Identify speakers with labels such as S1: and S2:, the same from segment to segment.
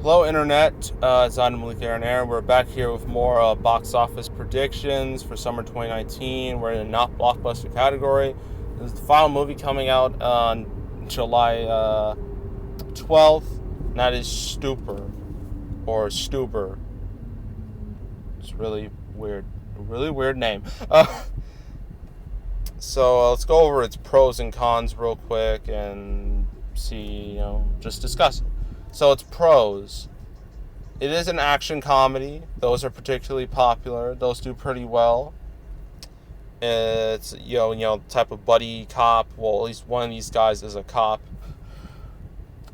S1: Hello, Internet. It's Adam Malik Air. We're back here with more box office predictions for summer 2019. We're in the not blockbuster category. This is the final movie coming out on July 12th, and that is Stuber, or Stuber. It's really weird name. So let's go over its pros and cons real quick and see, just discuss it. So its pros. It is an action comedy. Those are particularly popular. Those do pretty well. It's type of buddy cop. Well, at least one of these guys is a cop.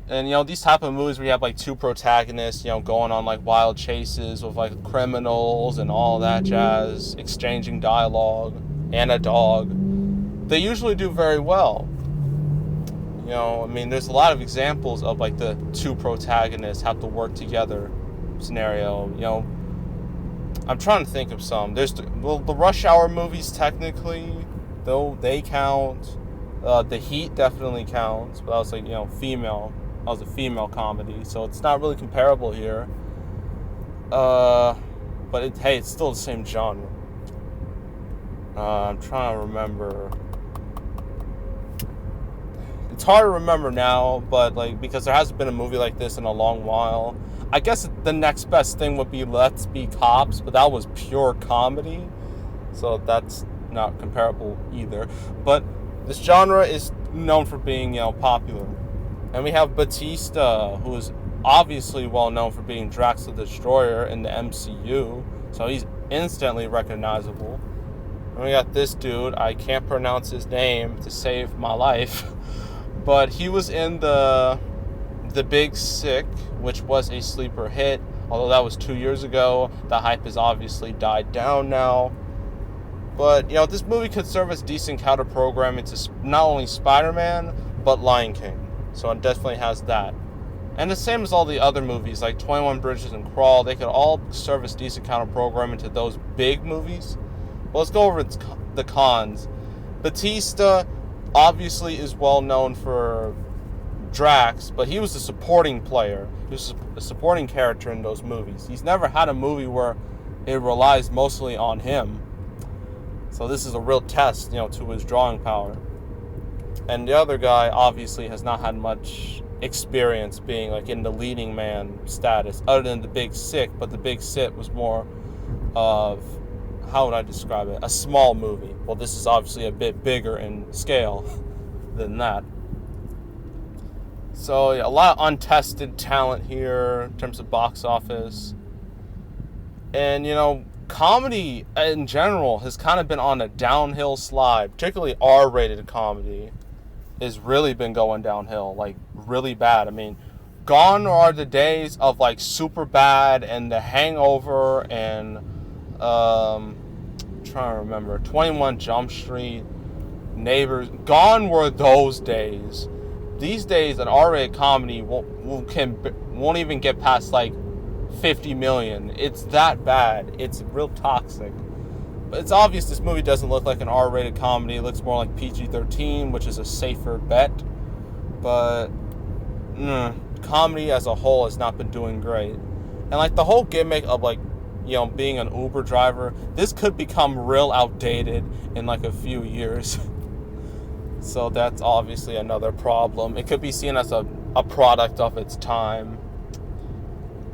S1: And these type of movies where you have like two protagonists, going on like wild chases with like criminals and all that jazz, exchanging dialogue and a dog. They usually do very well. There's a lot of examples of like the two protagonists have to work together scenario. I'm trying to think of some. There's the Rush Hour movies technically, though they count. The Heat definitely counts, but that was like female. That was a female comedy, so it's not really comparable here. But it's still the same genre. I'm trying to remember. It's hard to remember now, but because there hasn't been a movie like this in a long while. I guess the next best thing would be Let's Be Cops, but that was pure comedy, so that's not comparable either. But this genre is known for being popular, and we have Batista, who is obviously well known for being Drax the Destroyer in the MCU, so he's instantly recognizable. And we got this dude, I can't pronounce his name to save my life. But he was in the Big Sick, which was a sleeper hit. Although that was 2 years ago, the hype has obviously died down now. But this movie could serve as decent counter programming to not only Spider-Man but Lion King. So it definitely has that. And the same as all the other movies like 21 Bridges and Crawl, they could all serve as decent counter programming to those big movies. But let's go over the cons. Batista obviously is well known for Drax, but he was a supporting player. He was a supporting character in those movies. He's never had a movie where it relies mostly on him. So this is a real test, to his drawing power. And the other guy obviously has not had much experience being in the leading man status, other than the Big Sick, but the Big Sick was more of, how would I describe it? A small movie. Well, this is obviously a bit bigger in scale than that. So a lot of untested talent here in terms of box office. And, comedy in general has kind of been on a downhill slide. Particularly R-rated comedy has really been going downhill, really bad. Gone are the days of Super Bad and The Hangover and trying to remember 21 Jump Street, Neighbors. Gone were those days. These days an R-rated comedy won't even get past 50 million. It's that bad. It's real toxic. But it's obvious this movie doesn't look like an R-rated comedy. It looks more like PG-13, which is a safer bet. But comedy as a whole has not been doing great. And the whole gimmick of being an Uber driver, this could become real outdated in a few years. So that's obviously another problem. It could be seen as a product of its time,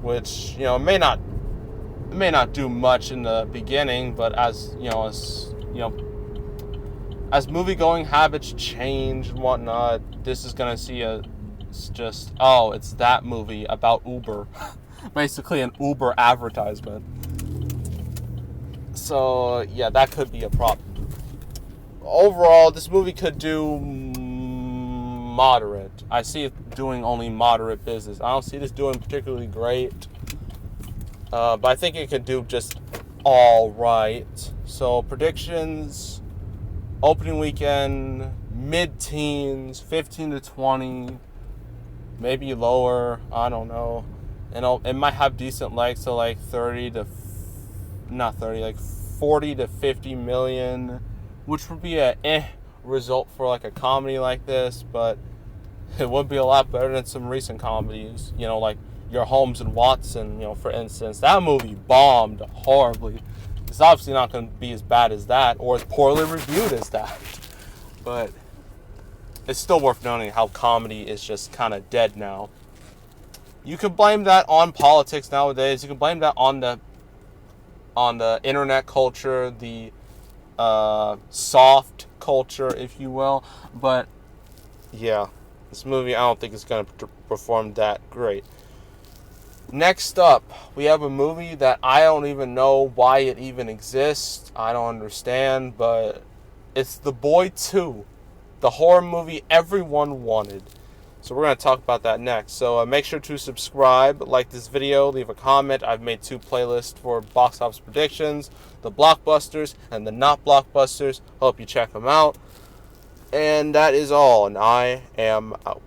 S1: which may not do much in the beginning, but as movie-going habits change and whatnot, this is gonna see it's that movie about Uber. Basically an Uber advertisement. So yeah, that could be a problem. Overall, this movie could do moderate. I see it doing only moderate business. I don't see this doing particularly great. But I think it could do just all right. So predictions: opening weekend, mid-teens, 15 to 20, maybe lower. I don't know. It might have decent legs to 40 to 50 million, which would be a result for a comedy like this, but it would be a lot better than some recent comedies, your Holmes and Watson, for instance, that movie bombed horribly. It's obviously not going to be as bad as that or as poorly reviewed as that. But it's still worth noting how comedy is just kind of dead now. You can blame that on politics nowadays. You can blame that on the internet culture, the soft culture, if you will. But yeah, this movie I don't think is going to perform that great. Next up, we have a movie that I don't even know why it even exists. I don't understand, but it's The Boy 2, the horror movie everyone wanted. So we're going to talk about that next. So make sure to subscribe, like this video, leave a comment. I've made 2 playlists for box office predictions, the blockbusters and the not blockbusters. Hope you check them out. And that is all, and I am out.